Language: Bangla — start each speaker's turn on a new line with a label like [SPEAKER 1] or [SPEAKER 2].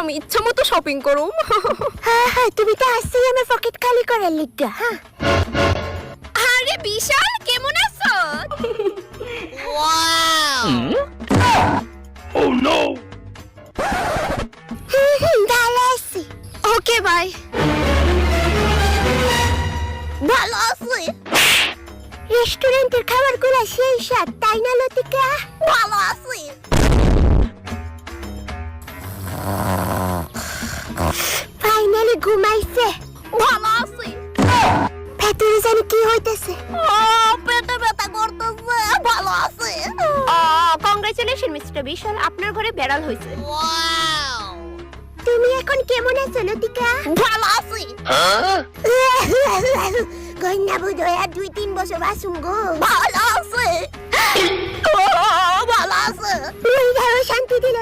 [SPEAKER 1] আমি ইচ্ছা মতো শপিং করুম।
[SPEAKER 2] হ্যাঁ হ্যাঁ, তুমি তো আসছেই আমার পকেট খালি করার লিগা। হ্যাঁ
[SPEAKER 1] আরে বিশাল, কেমন আছো? ওয়াও!
[SPEAKER 3] Oh no!
[SPEAKER 2] ভালো আছি।
[SPEAKER 1] Okay bye.
[SPEAKER 2] ভালো আছি। রেস্টুরেন্টের খাবারগুলো সেই স্বাদ, তাই না লতিকা? ভালো আছি। ফাইনালি ঘুমাইছে।
[SPEAKER 1] ভালো আছি।
[SPEAKER 2] ভেতরে জানি কি হইতেছে।
[SPEAKER 1] পেটে ব্যথা করতেছে। ভালো আছে। কংগ্রেচুলেশন মিস্টার বিশাল, আপনার ঘরে বেড়াল হয়েছে। ওয়াও!
[SPEAKER 2] তুমি এখন কেমন আছো লতিকা?
[SPEAKER 1] ভালো আছি।
[SPEAKER 2] গয়না বুঝয় আর 2-3 বছর বাসুম গো।
[SPEAKER 1] ভালো আছে। ভালো আছে।
[SPEAKER 2] ওই শান্তি দিল